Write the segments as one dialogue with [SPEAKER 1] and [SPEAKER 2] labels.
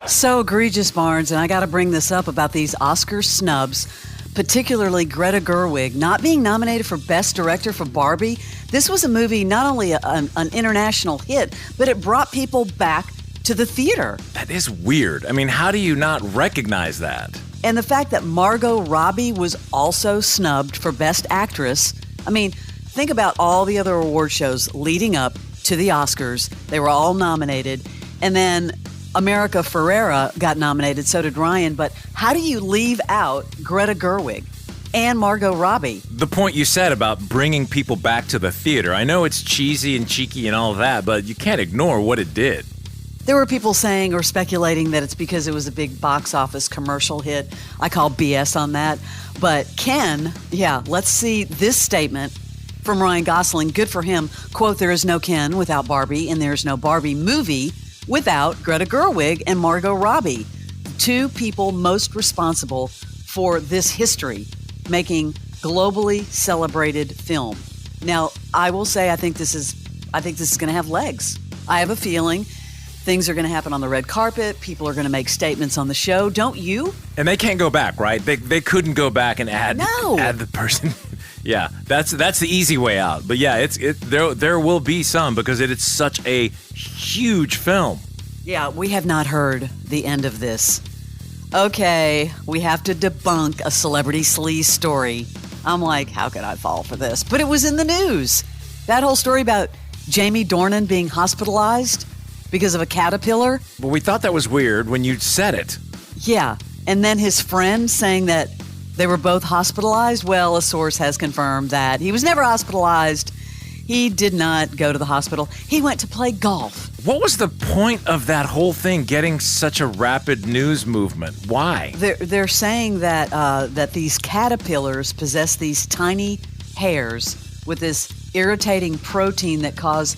[SPEAKER 1] So egregious, Barnes, and I got to bring this up about these Oscar snubs, particularly Greta Gerwig not being nominated for Best Director for Barbie. This was a movie, not only an international hit, but it brought people back to the theater.
[SPEAKER 2] That is weird. I mean, how do you not recognize that?
[SPEAKER 1] And the fact that Margot Robbie was also snubbed for Best Actress. I mean, think about all the other award shows leading up to the Oscars. They were all nominated. And then America Ferrera got nominated, so did Ryan. But how do you leave out Greta Gerwig and Margot Robbie?
[SPEAKER 2] The point you said about bringing people back to the theater, I know it's cheesy and cheeky and all of that, but you can't ignore what it did.
[SPEAKER 1] There were people saying or speculating that it's because it was a big box office commercial hit. I call BS on that. But Ken, let's see this statement from Ryan Gosling. Good for him. Quote, "There is no Ken without Barbie, and there is no Barbie movie without Greta Gerwig and Margot Robbie, two people most responsible for this history, making globally celebrated film." Now, I will say I think this is going to have legs. I have a feeling things are going to happen on the red carpet. People are going to make statements on the show. Don't you?
[SPEAKER 2] And they can't go back, right? They couldn't go back and add the person. Yeah, that's the easy way out. But yeah, there will be some because it's such a huge film.
[SPEAKER 1] Yeah, we have not heard the end of this. Okay, we have to debunk a celebrity sleaze story. I'm like, how could I fall for this? But it was in the news. That whole story about Jamie Dornan being hospitalized because of a caterpillar.
[SPEAKER 2] But we thought that was weird when you said it.
[SPEAKER 1] Yeah, and then his friend saying that they were both hospitalized. Well, a source has confirmed that he was never hospitalized. He did not go to the hospital. He went to play golf.
[SPEAKER 2] What was the point of that whole thing getting such a rapid news movement? Why?
[SPEAKER 1] They're saying that that these caterpillars possess these tiny hairs with this irritating protein that cause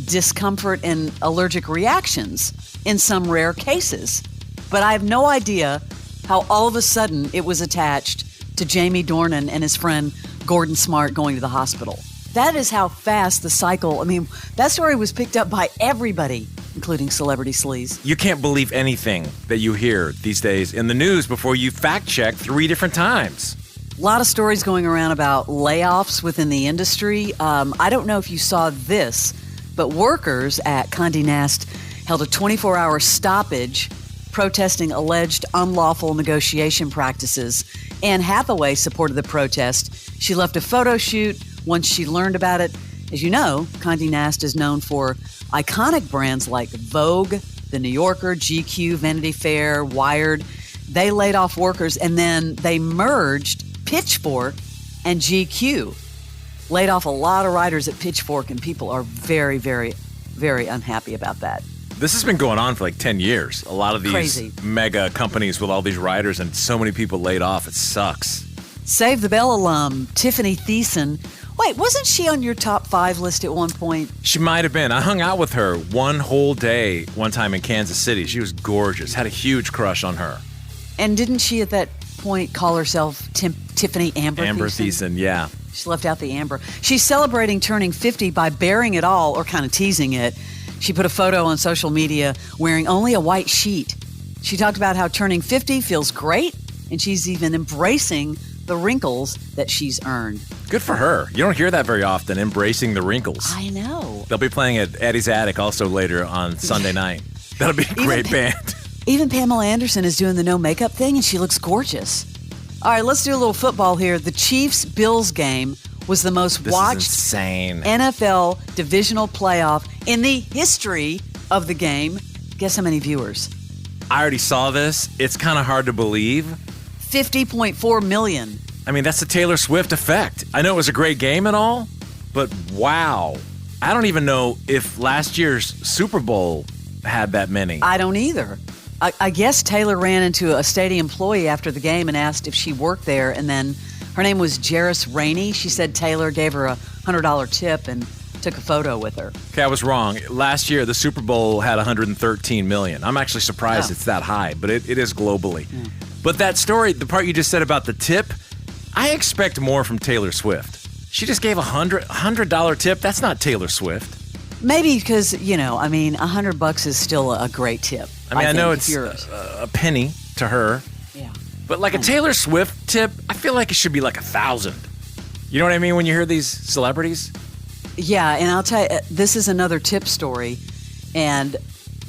[SPEAKER 1] discomfort and allergic reactions in some rare cases. But I have no idea how all of a sudden it was attached to Jamie Dornan and his friend Gordon Smart going to the hospital. That is how fast the cycle, that story was picked up by everybody, including Celebrity Sleaze.
[SPEAKER 2] You can't believe anything that you hear these days in the news before you fact check 3 different times.
[SPEAKER 1] A lot of stories going around about layoffs within the industry. I don't know if you saw this, but workers at Condé Nast held a 24-hour stoppage protesting alleged unlawful negotiation practices. And Hathaway supported the protest. She left a photo shoot once she learned about it. As you know, Condé Nast is known for iconic brands like Vogue, The New Yorker, GQ, Vanity Fair, Wired. They laid off workers and then they merged Pitchfork and GQ. Laid off a lot of writers at Pitchfork, and people are very, very, very unhappy about that.
[SPEAKER 2] This has been going on for like 10 years. A lot of these mega companies with all these writers and so many people laid off. It sucks.
[SPEAKER 1] Save the Bell alum, Tiffany Thiessen. Wait, wasn't she on your top 5 list at one point?
[SPEAKER 2] She might have been. I hung out with her one whole day one time in Kansas City. She was gorgeous. Had a huge crush on her.
[SPEAKER 1] And didn't she at that point call herself Tiffany Amber Thiessen?
[SPEAKER 2] Amber Thiessen, yeah.
[SPEAKER 1] She left out the amber. She's celebrating turning 50 by bearing it all, or kind of teasing it. She put a photo on social media wearing only a white sheet. She talked about how turning 50 feels great, and she's even embracing the wrinkles that she's earned.
[SPEAKER 2] Good for her. You don't hear that very often, embracing the wrinkles.
[SPEAKER 1] I know.
[SPEAKER 2] They'll be playing at Eddie's Attic also later on Sunday night. That'll be a great band.
[SPEAKER 1] Even Pamela Anderson is doing the no makeup thing, and she looks gorgeous. All right, let's do a little football here. The Chiefs-Bills game was the most watched NFL divisional playoff in the history of the game. Guess how many viewers?
[SPEAKER 2] I already saw this. It's kind of hard to believe.
[SPEAKER 1] 50.4 million.
[SPEAKER 2] I mean, that's the Taylor Swift effect. I know it was a great game and all, but wow. I don't even know if last year's Super Bowl had that many.
[SPEAKER 1] I don't either. I guess Taylor ran into a stadium employee after the game and asked if she worked there, and then her name was Jairus Rainey. She said Taylor gave her a $100 tip and took a photo with her.
[SPEAKER 2] Okay, I was wrong. Last year, the Super Bowl had 113 million. I'm actually surprised it's that high, but it is globally. Mm. But that story, the part you just said about the tip, I expect more from Taylor Swift. She just gave a $100 tip. That's not Taylor Swift.
[SPEAKER 1] Maybe because, $100 is still a great tip.
[SPEAKER 2] I know it's a penny to her.
[SPEAKER 1] Yeah.
[SPEAKER 2] But like a Taylor Swift tip, I feel like it should be like 1,000. You know what I mean when you hear these celebrities?
[SPEAKER 1] Yeah, and I'll tell you, this is another tip story. And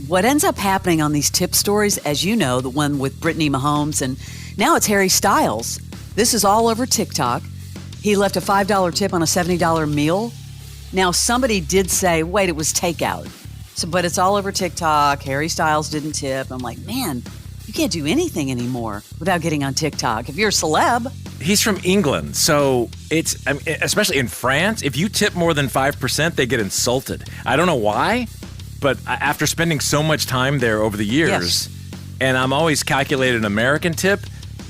[SPEAKER 1] what ends up happening on these tip stories, as you know, the one with Brittany Mahomes, and now it's Harry Styles. This is all over TikTok. He left a $5 tip on a $70 meal. Now, somebody did say, wait, it was takeout. But it's all over TikTok. Harry Styles didn't tip. I'm like, man, you can't do anything anymore without getting on TikTok. If you're a celeb.
[SPEAKER 2] He's from England, so especially in France, if you tip more than 5%, they get insulted. I don't know why, but after spending so much time there over the years, and I'm always calculated an American tip,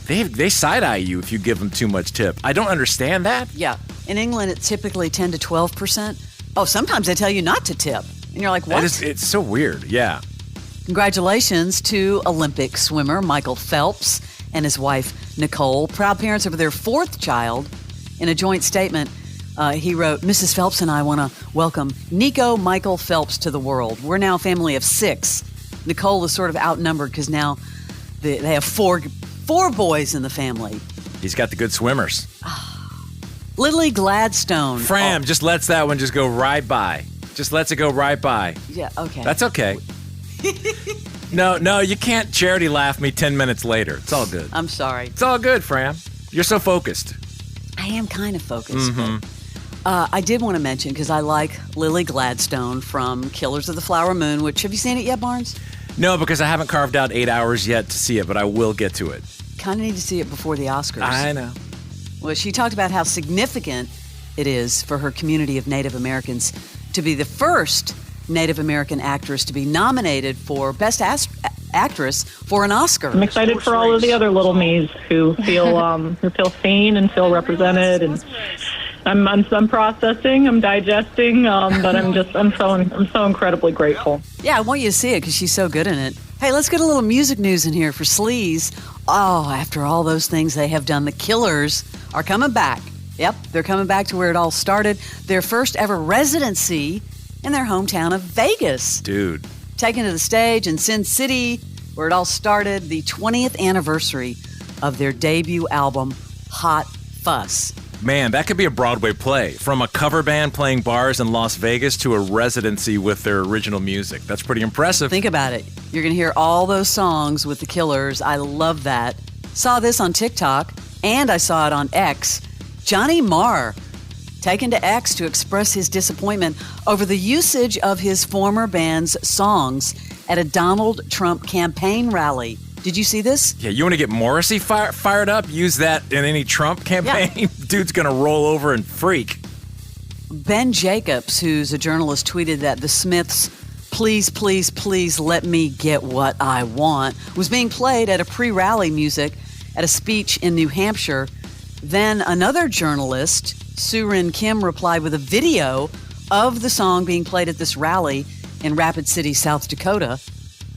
[SPEAKER 2] they side-eye you if you give them too much tip. I don't understand that.
[SPEAKER 1] Yeah. In England, it's typically 10 to 12%. Oh, sometimes they tell you not to tip. And you're like, what?
[SPEAKER 2] It's so weird, yeah.
[SPEAKER 1] Congratulations to Olympic swimmer Michael Phelps and his wife, Nicole, proud parents of their fourth child. In a joint statement, he wrote, Mrs. Phelps and I want to welcome Nico Michael Phelps to the world. We're now a family of 6. Nicole is sort of outnumbered because now they have four boys in the family.
[SPEAKER 2] He's got the good swimmers.
[SPEAKER 1] Lily Gladstone.
[SPEAKER 2] Fram just lets that one just go right by. Just lets it go right by.
[SPEAKER 1] Yeah, okay.
[SPEAKER 2] That's okay. No, you can't charity laugh me 10 minutes later. It's all good.
[SPEAKER 1] I'm sorry.
[SPEAKER 2] It's all good, Fram. You're so focused.
[SPEAKER 1] I am kind of focused. But, I did want to mention, because I like Lily Gladstone from Killers of the Flower Moon, which, have you seen it yet, Barnes?
[SPEAKER 2] No, because I haven't carved out 8 hours yet to see it, but I will get to it.
[SPEAKER 1] Kind of need to see it before the Oscars.
[SPEAKER 2] I know.
[SPEAKER 1] Well, she talked about how significant it is for her community of Native Americans to be the first Native American actress to be nominated for Best Actress for an Oscar.
[SPEAKER 3] I'm excited for all of the other little me's who feel seen and feel represented, and I'm processing, I'm digesting, but I'm so incredibly grateful.
[SPEAKER 1] Yeah, I want you to see it because she's so good in it. Hey, let's get a little music news in here for Sleaze. Oh, after all those things they have done, the Killers are coming back. Yep, they're coming back to where it all started. Their first ever residency in their hometown of Vegas.
[SPEAKER 2] Dude.
[SPEAKER 1] Taken to the stage in Sin City, where it all started, the 20th anniversary of their debut album, Hot Fuss.
[SPEAKER 2] Man, that could be a Broadway play. From a cover band playing bars in Las Vegas to a residency with their original music. That's pretty impressive.
[SPEAKER 1] Think about it. You're going to hear all those songs with the Killers. I love that. Saw this on TikTok, and I saw it on X. Johnny Marr taken to X to express his disappointment over the usage of his former band's songs at a Donald Trump campaign rally. Did you see this?
[SPEAKER 2] Yeah, you want to get Morrissey fired up? Use that in any Trump campaign? Yeah. Dude's going to roll over and freak.
[SPEAKER 1] Ben Jacobs, who's a journalist, tweeted that the Smiths' Please, Please, Please Let Me Get What I Want was being played at a pre-rally music at a speech in New Hampshire. Then another journalist, Surin Kim, replied with a video of the song being played at this rally in Rapid City, South Dakota.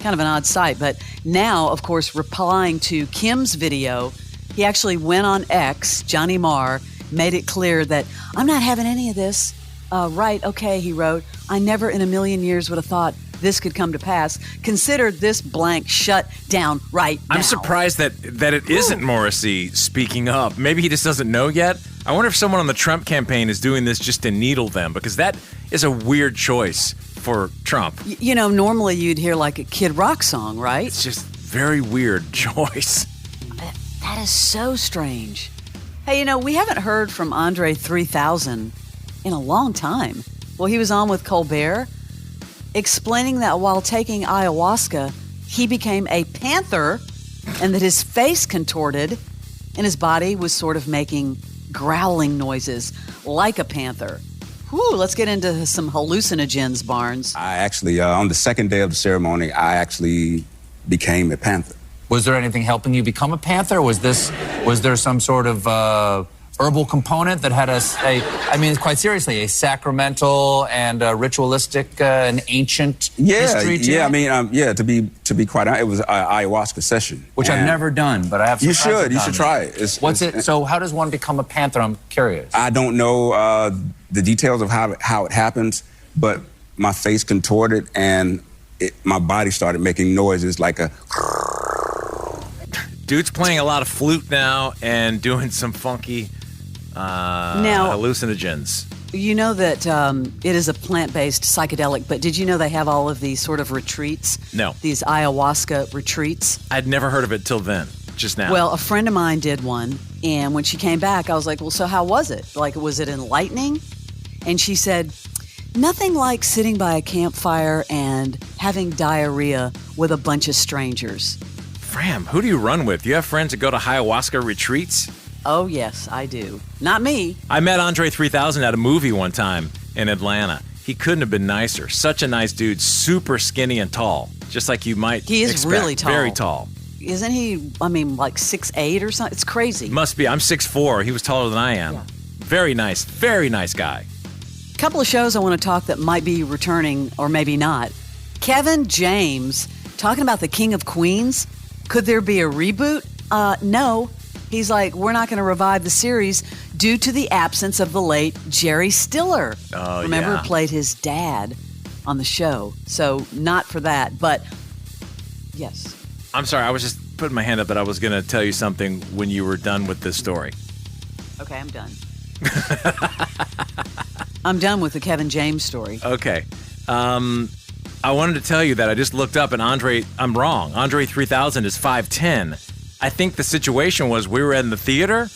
[SPEAKER 1] Kind of an odd sight, but now, of course, replying to Kim's video, he actually went on X, Johnny Marr, made it clear that I'm not having any of this. Right, okay, he wrote, I never in a million years would have thought this could come to pass. Consider this blank shut down right now.
[SPEAKER 2] I'm surprised that it isn't Morrissey speaking up. Maybe he just doesn't know yet. I wonder if someone on the Trump campaign is doing this just to needle them, because that is a weird choice for Trump.
[SPEAKER 1] Normally you'd hear like a Kid Rock song, right?
[SPEAKER 2] It's just very weird choice.
[SPEAKER 1] That is so strange. Hey, we haven't heard from Andre 3000 in a long time. Well, he was on with Colbert, explaining that while taking ayahuasca, he became a panther and that his face contorted and his body was sort of making growling noises like a panther. Whew, let's get into some hallucinogens, Barnes.
[SPEAKER 4] I actually, on the second day of the ceremony, I actually became a panther.
[SPEAKER 5] Was there anything helping you become a panther? Was there some sort of herbal component that had quite seriously, a sacramental and ritualistic and ancient history to it?
[SPEAKER 4] To be quite honest, it was an ayahuasca session.
[SPEAKER 5] Which I've never done, but I have.
[SPEAKER 4] You should try it.
[SPEAKER 5] So how does one become a panther? I'm curious.
[SPEAKER 4] I don't know the details of how it happens, but my face contorted, and my body started making noises like a...
[SPEAKER 2] Dude's playing a lot of flute now and doing some funky hallucinogens.
[SPEAKER 1] You know that it is a plant-based psychedelic, but did you know they have all of these sort of retreats?
[SPEAKER 2] No.
[SPEAKER 1] These ayahuasca retreats?
[SPEAKER 2] I'd never heard of it till then, just now.
[SPEAKER 1] Well, a friend of mine did one, and when she came back, I was like, well, so how was it? Like, was it enlightening? And she said, nothing like sitting by a campfire and having diarrhea with a bunch of strangers.
[SPEAKER 2] Fram, who do you run with? Do you have friends that go to ayahuasca retreats?
[SPEAKER 1] Oh, yes, I do. Not me.
[SPEAKER 2] I met Andre 3000 at a movie one time in Atlanta. He couldn't have been nicer. Such a nice dude, super skinny and tall, just like you might
[SPEAKER 1] He is
[SPEAKER 2] expect.
[SPEAKER 1] really tall.
[SPEAKER 2] Very tall.
[SPEAKER 1] Isn't he, like 6'8" or something? It's crazy.
[SPEAKER 2] Must be. I'm 6'4". He was taller than I am.
[SPEAKER 1] Yeah.
[SPEAKER 2] Very nice guy.
[SPEAKER 1] A couple of shows I want to talk that might be returning or maybe not. Kevin James, talking about the King of Queens. Could there be a reboot? No. He's like, we're not going to revive the series due to the absence of the late Jerry Stiller.
[SPEAKER 2] Oh,
[SPEAKER 1] Remember,
[SPEAKER 2] yeah.
[SPEAKER 1] who played his dad on the show. So not for that, but yes.
[SPEAKER 2] I'm sorry, I was just putting my hand up that I was going to tell you something when you were done with this story.
[SPEAKER 1] Okay, I'm done. I'm done with the Kevin James story.
[SPEAKER 2] Okay. I wanted to tell you that I just looked up and I'm wrong. Andre 3000 is 5'10". I think the situation was we were in the theater.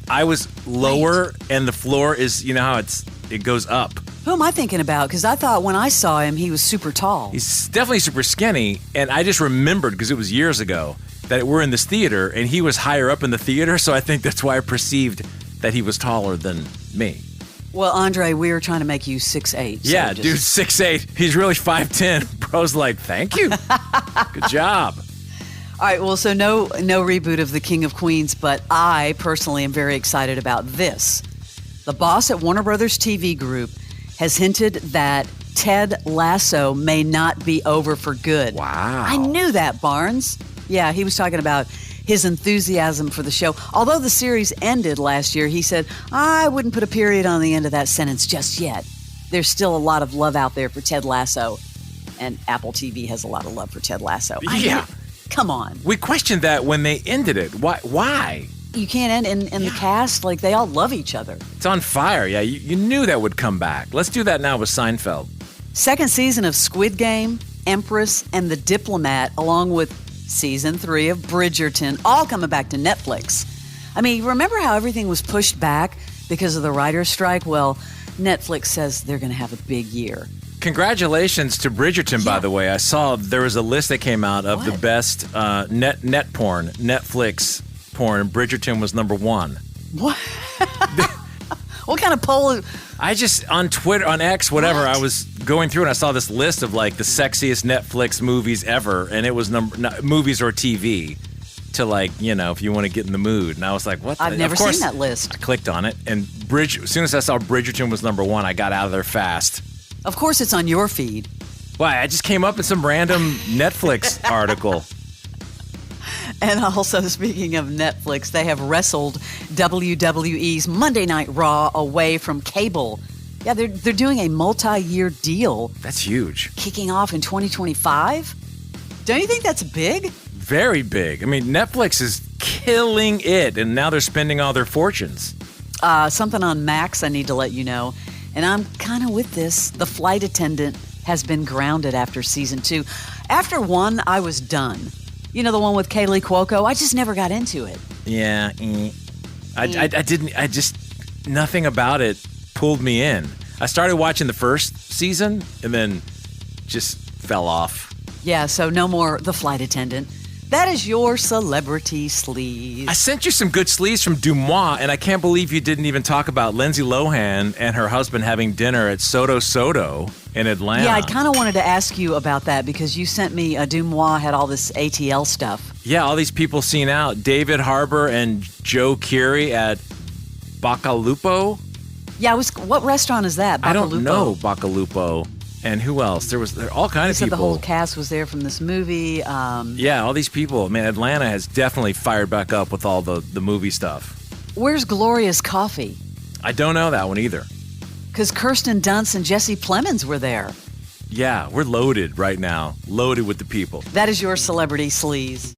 [SPEAKER 2] I was lower and the floor is, you know how it goes up.
[SPEAKER 1] Who am I thinking about? Because I thought when I saw him, he was super tall.
[SPEAKER 2] He's definitely super skinny, and I just remembered, because it was years ago, that we're in this theater, and he was higher up in the theater, so I think that's why I perceived that he was taller than me.
[SPEAKER 1] Well, Andre, we were trying to make you 6'8". So
[SPEAKER 2] Yeah, dude, 6'8". He's really 5'10". Bro's like, thank you. Good job.
[SPEAKER 1] All right, well, so no reboot of The King of Queens, but I personally am very excited about this. The boss at Warner Brothers TV Group has hinted that Ted Lasso may not be over for good.
[SPEAKER 2] Wow.
[SPEAKER 1] I knew that, Barnes. Yeah, he was talking about his enthusiasm for the show. Although the series ended last year, he said, I wouldn't put a period on the end of that sentence just yet. There's still a lot of love out there for Ted Lasso, and Apple TV has a lot of love for Ted Lasso.
[SPEAKER 2] Yeah.
[SPEAKER 1] Come on.
[SPEAKER 2] We questioned that when they ended it. Why?
[SPEAKER 1] You can't end in the cast, like they all love each other.
[SPEAKER 2] It's on fire. Yeah, you knew that would come back. Let's do that now with Seinfeld.
[SPEAKER 1] Second season of Squid Game, Empress, and The Diplomat, along with season 3 of Bridgerton, all coming back to Netflix. I mean, remember how everything was pushed back because of the writer's strike? Well, Netflix says they're going to have a big year.
[SPEAKER 2] Congratulations to Bridgerton, by the way. I saw there was a list that came out of the best net porn, Netflix porn, and Bridgerton was number 1.
[SPEAKER 1] What? What kind of poll?
[SPEAKER 2] I just, on Twitter, on X, whatever, I was going through and I saw this list of like the sexiest Netflix movies ever, and it was movies or TV to, like, you know, if you want to get in the mood. And I was like, what?
[SPEAKER 1] I've never seen that list.
[SPEAKER 2] I clicked on it, and as soon as I saw Bridgerton was number 1, I got out of there fast.
[SPEAKER 1] Of course it's on your feed.
[SPEAKER 2] Why? I just came up with some random Netflix article.
[SPEAKER 1] And also, speaking of Netflix, they have wrestled WWE's Monday Night Raw away from cable. Yeah, they're doing a multi-year deal.
[SPEAKER 2] That's huge.
[SPEAKER 1] Kicking off in 2025. Don't you think that's big?
[SPEAKER 2] Very big. I mean, Netflix is killing it, and now they're spending all their fortunes.
[SPEAKER 1] Something on Max I need to let you know. And I'm kind of with this. The Flight Attendant has been grounded after season 2. After 1, I was done. You know, the one with Kaylee Cuoco? I just never got into it.
[SPEAKER 2] Yeah. I just, nothing about it pulled me in. I started watching the first season and then just fell off.
[SPEAKER 1] Yeah, so no more The Flight Attendant. That is your celebrity sleaze.
[SPEAKER 2] I sent you some good sleaze from Dumois, and I can't believe you didn't even talk about Lindsay Lohan and her husband having dinner at Soto in Atlanta.
[SPEAKER 1] Yeah, I kind of wanted to ask you about that because you sent me Dumois had all this ATL stuff.
[SPEAKER 2] Yeah, all these people seen out. David Harbour and Joe Keery at Bacalupo.
[SPEAKER 1] Yeah, what restaurant is that? Bacalupo?
[SPEAKER 2] I don't know Bacalupo. And who else? There all kinds of people.
[SPEAKER 1] The whole cast was there from this movie.
[SPEAKER 2] Yeah, all these people. Man, Atlanta has definitely fired back up with all the movie stuff.
[SPEAKER 1] Where's Gloria's Coffee?
[SPEAKER 2] I don't know that one either.
[SPEAKER 1] Because Kirsten Dunst and Jesse Plemons were there.
[SPEAKER 2] Yeah, we're loaded right now. Loaded with the people.
[SPEAKER 1] That is your celebrity sleaze.